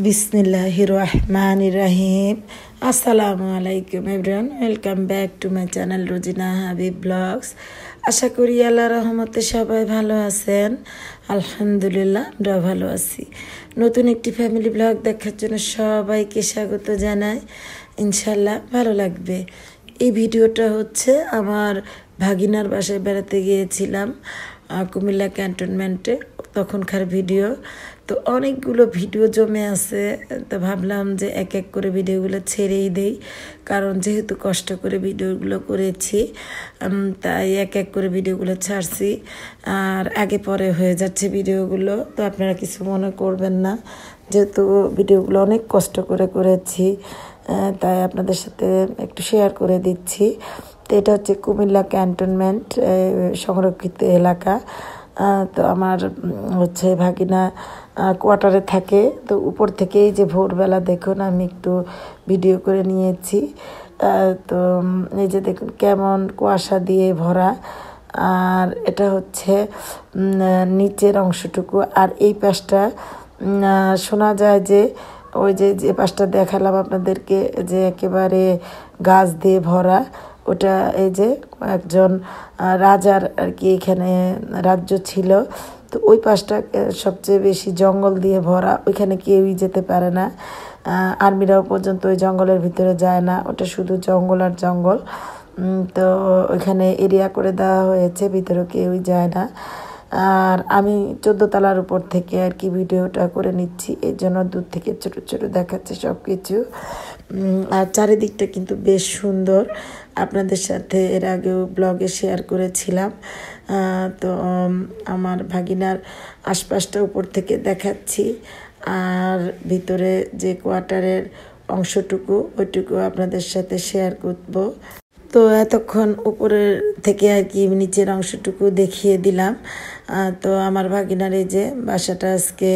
Bismillahirrahmanirrahim. Assalamualaikum everyone. Welcome back to my channel Rojina Habib Vlogs. আশা করি আল্লাহর রহমতে সবাই ভালো আছেন। আলহামদুলিল্লাহ আমরা ভালো আছি। নতুন একটি ফ্যামিলি ব্লগ দেখার জন্য সবাইকে স্বাগত জানাই। ইনশাআল্লাহ ভালো লাগবে। এই ভিডিওটা হচ্ছে আমার ভাগিনার বাসায় বেড়াতে গিয়েছিলাম কুমিল্লা ক্যান্টনমেন্টে, তখনকার ভিডিও। তো অনেকগুলো ভিডিও জমে আছে, তো ভাবলাম যে এক এক করে ভিডিওগুলো ছেড়েই দেই, কারণ যেহেতু কষ্ট করে ভিডিওগুলো করেছি তাই এক এক করে ভিডিওগুলো ছাড়ছি, আর আগে পরে হয়ে যাচ্ছে ভিডিওগুলো। তো আপনারা কিছু মনে করবেন না, যেহেতু ভিডিওগুলো অনেক কষ্ট করে করেছি তাই আপনাদের সাথে একটু শেয়ার করে দিচ্ছি। তো এটা হচ্ছে কুমিল্লা ক্যান্টনমেন্ট সংরক্ষিত এলাকা। তো আমার হচ্ছে ভাগিনা কোয়ার্টারে থাকে, তো উপর থেকেই যে ভোরবেলা দেখুন আমি একটু ভিডিও করে নিয়েছি। তো এই যে দেখুন কেমন কুয়াশা দিয়ে ভরা, আর এটা হচ্ছে নিচের অংশটুকু, আর এই পাশটা শোনা যায় যে ওই যে পাশটা দেখালাম আপনাদেরকে যে একেবারে গাছ দিয়ে ভরা, ওটা এই যে একজন রাজার আর কি এখানে রাজ্য ছিল। তো ওই পাশটা সবচেয়ে বেশি জঙ্গল দিয়ে ভরা, ওইখানে কেউই যেতে পারে না, আর্মিরাও পর্যন্ত ওই জঙ্গলের ভিতরে যায় না, ওটা শুধু জঙ্গল আর জঙ্গল। তো ওইখানে এরিয়া করে দেওয়া হয়েছে, ভিতরে কেউই যায় না। আর আমি 14 তলার উপর থেকে আর কি ভিডিওটা করে নিচ্ছি, এই জন্য দূর থেকে ছোট ছোট দেখাচ্ছে সব কিছু। আর চারিদিকটা কিন্তু বেশ সুন্দর, আপনাদের সাথে এর আগেও ব্লগে শেয়ার করেছিলাম। তো আমার ভাগিনার আশপাশটা উপর থেকে দেখাচ্ছি, আর ভিতরে যে কোয়ার্টারের অংশটুকু ওইটুকু আপনাদের সাথে শেয়ার করব। তো এতক্ষণ উপরের থেকে আর কি নিচের অংশটুকু দেখিয়ে দিলাম। তো আমার ভাগিনার এই যে বাসাটা আজকে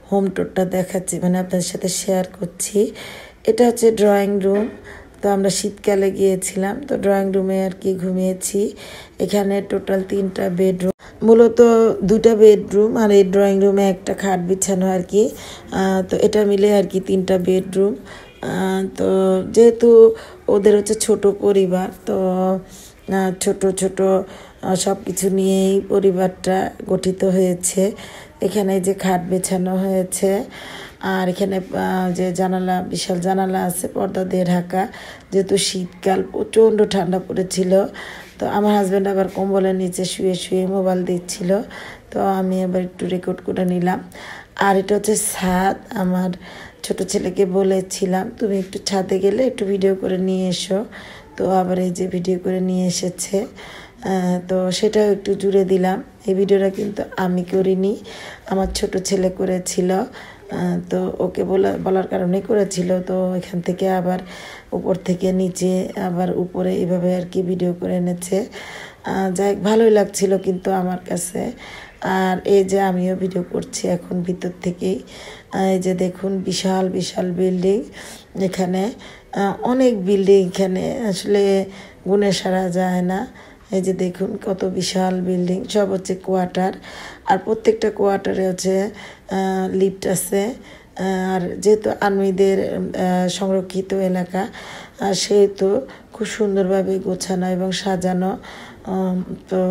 হোম টুরটা দেখাচ্ছি, মানে আপনাদের সাথে শেয়ার করছি। এটা হচ্ছে ড্রয়িং রুম। তো আমরা শীতকালে গিয়েছিলাম, তো ড্রয়িং রুমে আর কি ঘুমিয়েছি। এখানে টোটাল 3টা বেডরুম, মূলত 2টা বেডরুম, আর এই ড্রয়িং রুমে একটা খাট বিছানো আর কি। তো এটা মিলে আর কি 3টা বেডরুম। তো যেহেতু ওদের হচ্ছে ছোট পরিবার, তো ছোট ছোট সব কিছু নিয়েই পরিবারটা গঠিত হয়েছে। এখানে যে খাট বেছানো হয়েছে, আর এখানে যে জানালা, বিশাল জানালা আছে পর্দা দিয়ে ঢাকা, যেহেতু শীতকাল প্রচণ্ড ঠান্ডা পড়েছিল। তো আমার হাজব্যান্ড আবার কম্বলের নিচে শুয়ে শুয়ে মোবাইল দিচ্ছিল, তো আমি আবার একটু রেকর্ড করে নিলাম। আর এটা হচ্ছে ছাদ। আমার ছোট ছেলেকে বলেছিলাম তুমি একটু ছাদে গেলে একটু ভিডিও করে নিয়ে এসো, তো আবার এই যে ভিডিও করে নিয়ে এসেছে। তো সেটাও একটু জুড়ে দিলাম। এই ভিডিওটা কিন্তু আমি করিনি, আমার ছোট ছেলে করেছিল। তো ওকে বলার কারণে করেছিল। তো এখান থেকে আবার উপর থেকে নিচে আবার উপরে এভাবে আর কি ভিডিও করে এনেছে। যাই ভালোই লাগছিল কিন্তু আমার কাছে। আর এই যে আমিও ভিডিও করছি এখন ভিতর থেকেই। এই যে দেখুন বিশাল বিশাল বিল্ডিং, এখানে অনেক বিল্ডিং, এখানে আসলে গুণে সারা যায় না। এই যে দেখুন কত বিশাল বিল্ডিং, সব হচ্ছে কোয়ার্টার, আর প্রত্যেকটা কোয়ার্টারে হচ্ছে লিফট আছে। আর যেহেতু আর্মিদের সংরক্ষিত এলাকা, সেহেতু খুব সুন্দরভাবে গোছানো এবং সাজানো। তো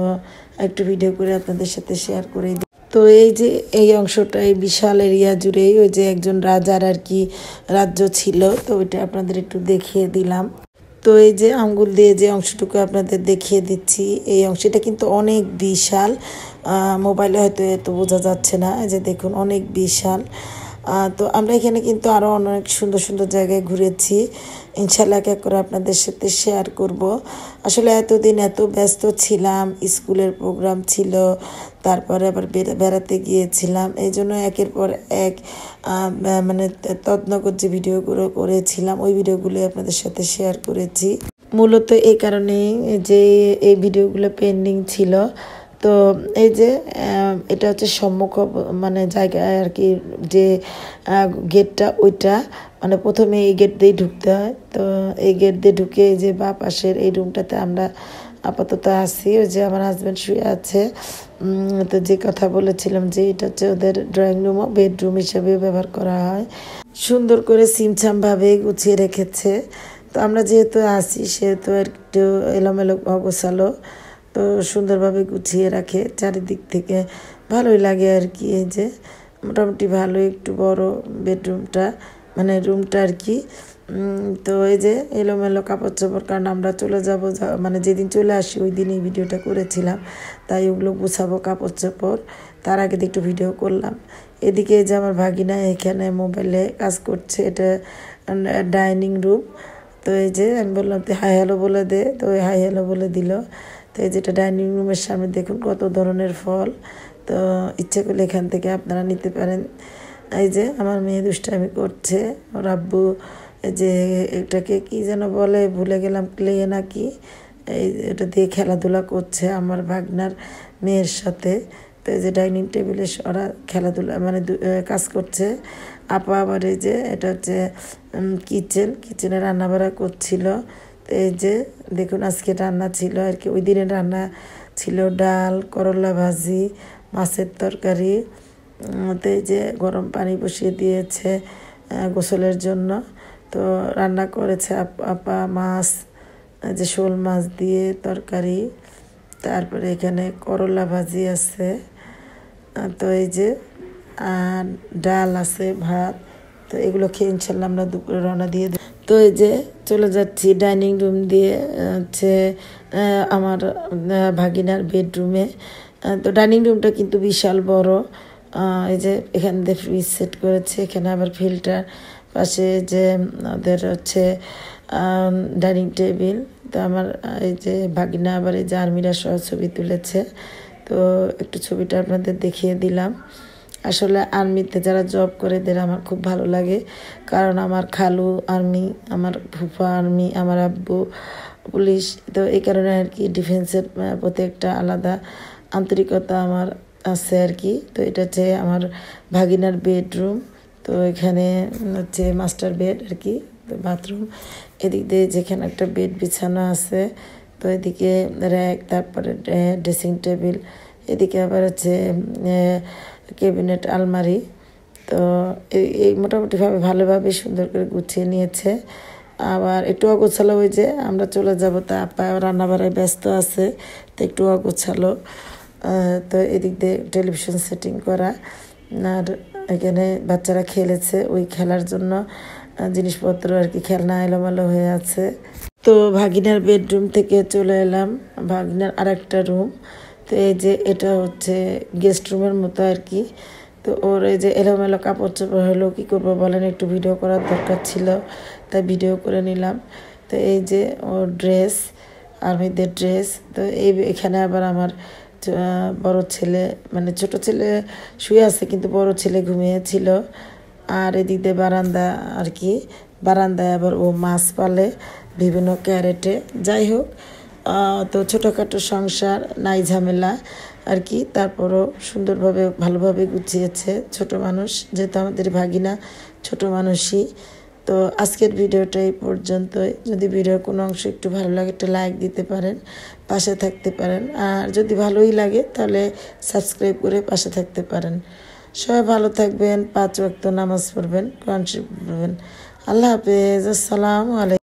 একটু ভিডিও করে আপনাদের সাথে শেয়ার করে দিই। তো এই যে এই অংশটা, এই বিশাল এরিয়া জুড়েই ওই যে একজন রাজার আর কি রাজ্য ছিল, তো ওইটা আপনাদের একটু দেখিয়ে দিলাম। তো এই যে আঙ্গুল দিয়ে যে অংশটুকু আপনাদের দেখিয়ে দিচ্ছি, এই অংশটা কিন্তু অনেক বিশাল, মোবাইলে হয়তো এত বোঝা যাচ্ছে না। এই যে দেখুন অনেক বিশাল। তো আমরা এখানে কিন্তু আরও অনেক সুন্দর সুন্দর জায়গায় ঘুরেছি, ইনশাল্লাহ এক এক করে আপনাদের সাথে শেয়ার করব। আসলে এতদিন এত ব্যস্ত ছিলাম, স্কুলের প্রোগ্রাম ছিল, তারপরে আবার বেড়াতে গিয়েছিলাম, এই জন্য একের পর এক মানে তৎনগর যে ভিডিওগুলো করেছিলাম ওই ভিডিওগুলো আপনাদের সাথে শেয়ার করেছি। মূলত এই কারণেই যে এই ভিডিওগুলো পেন্ডিং ছিল। তো এই যে এটা হচ্ছে সম্মুখ মানে জায়গায় আর কি, যে গেটটা ওইটা মানে প্রথমে এই গেট দিয়ে ঢুকতে হয়। তো এই গেট দিয়ে ঢুকে এই যে বাঁ পাশের এই রুমটাতে আমরা আপাতত আছি। ওই যে আমার হাজব্যান্ড শুয়ে আছে। তো যে কথা বলেছিলাম যে এটা হচ্ছে ওদের ড্রয়িং রুম ও বেডরুম হিসেবে ব্যবহার করা হয়। সুন্দর করে ছিমছামভাবে গুছিয়ে রেখেছে। তো আমরা যেহেতু আসি সেহেতু একটু এলোমেলো অগোছালো, তো সুন্দরভাবে গুছিয়ে রাখে চারিদিক থেকে, ভালোই লাগে আর কি। এই যে মোটামুটি ভালো একটু বড় বেডরুমটা, মানে রুমটা আর কি। তো এই যে এলোমেলো কাপড় চোপড়, কারণ আমরা চলে যাব, মানে যেদিন চলে আসি ওই দিন এই ভিডিওটা করেছিলাম, তাই ওগুলো গুছাবো কাপড় চোপড়, তার আগে একটু ভিডিও করলাম। এদিকে যে আমার ভাগিনা এখানে মোবাইলে কাজ করছে, এটা ডাইনিং রুম। তো এই যে আমি বললাম তুই হাই হ্যালো বলে দে, তো ওই হাই হ্যালো বলে দিল। তো এই যেটা ডাইনিং রুমের সামনে দেখুন কত ধরনের ফল, তো ইচ্ছে করলে এখান থেকে আপনারা নিতে পারেন। এই যে আমার মেয়ে দুষ্টামি করছে, ওর আব্বু যে এটাকে কি যেন বলে ভুলে গেলাম, ক্লে নাকি, এই এটা দিয়ে খেলাধুলা করছে আমার ভাগনার মেয়ের সাথে। তো এই যে ডাইনিং টেবিলে ওরা খেলাধুলা মানে কাজ করছে। আপা আবার এই যে এটা হচ্ছে কিচেনে রান্নাবাড়া করছিল। তো এই যে দেখুন আজকে রান্না ছিল আর কি, ওই দিনের রান্না ছিল ডাল, করলা ভাজি, মাছের তরকারি। তো এই যে গরম পানি বসিয়ে দিয়েছে গোসলের জন্য। তো রান্না করেছে আপা মাছ, যে শোল মাছ দিয়ে তরকারি, তারপরে এখানে করলা ভাজি আছে, তো এই যে ডাল আছে, ভাত। তো এগুলো খেয়ে ইনশাল্লাহ আমরা দুপুরে রওনা দিয়ে দিই। তো এই যে চলে যাচ্ছি ডাইনিং রুম দিয়ে হচ্ছে আমার ভাগিনার বেডরুমে। তো ডাইনিং রুমটা কিন্তু বিশাল বড়। এই যে এখান দিয়ে ফ্রিজ সেট করেছে, এখানে আবার ফিল্টার, পাশে যে ওদের হচ্ছে ডাইনিং টেবিল। তো আমার এই যে ভাগিনা আবার এই যে আর্মিরা সহ ছবি তুলেছে, তো একটু ছবিটা আপনাদের দেখিয়ে দিলাম। আসলে আর্মিতে যারা জব করে এদের আমার খুব ভালো লাগে, কারণ আমার খালু আর্মি, আমার ফুফা আর্মি, আমার আব্বু পুলিশ। তো এই কারণে আর কি ডিফেন্সের প্রতি একটা আলাদা আন্তরিকতা আমার আছে আর কি। তো এটা হচ্ছে আমার ভাগিনার বেডরুম। তো এখানে হচ্ছে মাস্টার বেড আর কি, তো বাথরুম। এদিক দিয়ে যেখানে একটা বেড বিছানো আছে, তো এদিকে র্যাক, তারপরে ড্রেসিং টেবিল, এদিকে আবার হচ্ছে ক্যাবিনেট, আলমারি। তো এই মোটামুটিভাবে ভালোভাবে সুন্দর করে গুছিয়ে নিয়েছে। আবার একটু অগোছালো, ওই যে আমরা চলে যাব, তা আপা রান্নাবাড়ায় ব্যস্ত আছে, তো একটু অগোছালো। তো এদিক দিয়ে টেলিভিশন সেটিং করা, আর এখানে বাচ্চারা খেলেছে, ওই খেলার জন্য জিনিসপত্র আর কি, খেলনা এলোমেলো হয়ে আছে। তো ভাগিনার বেডরুম থেকে চলে এলাম ভাগিনার আরেকটা রুম। তো এই যে এটা হচ্ছে গেস্ট রুমের মতো আর কি। তো ওর এই যে এলোমেলো কাপড় চোপড় হলো, কী করবো বলেন, একটু ভিডিও করার দরকার ছিল, তাই ভিডিও করে নিলাম। তো এই যে ওর ড্রেস, আর্মিদের ড্রেস। তো এখানে আবার আমার বড় ছেলে, মানে ছোট ছেলে শুয়ে আছে কিন্তু বড় ছেলে ঘুমিয়েছিল। আর এদিক দিয়ে বারান্দা আর কি, বারান্দায় আবার ও মাছ পালে বিভিন্ন ক্যারেটে। যাই হোক, তো ছোটোখাটো সংসার, নাই ঝামেলা আর কি, তারপরও সুন্দরভাবে ভালোভাবে গুছিয়েছে। ছোট মানুষ যেহেতু আমাদের ভাগিনা, ছোট মানুষই। তো আজকের ভিডিওটা এই পর্যন্তই। যদি ভিডিওর কোনো অংশ একটু ভালো লাগে একটা লাইক দিতে পারেন, পাশে থাকতে পারেন। আর যদি ভালোই লাগে তাহলে সাবস্ক্রাইব করে পাশে থাকতে পারেন। সবাই ভালো থাকবেন, 5 ওয়াক্ত নামাজ পড়বেন, কোরআন শরীফ পড়বেন। আল্লাহ হাফেজ, আসসালামু আলাইকুম।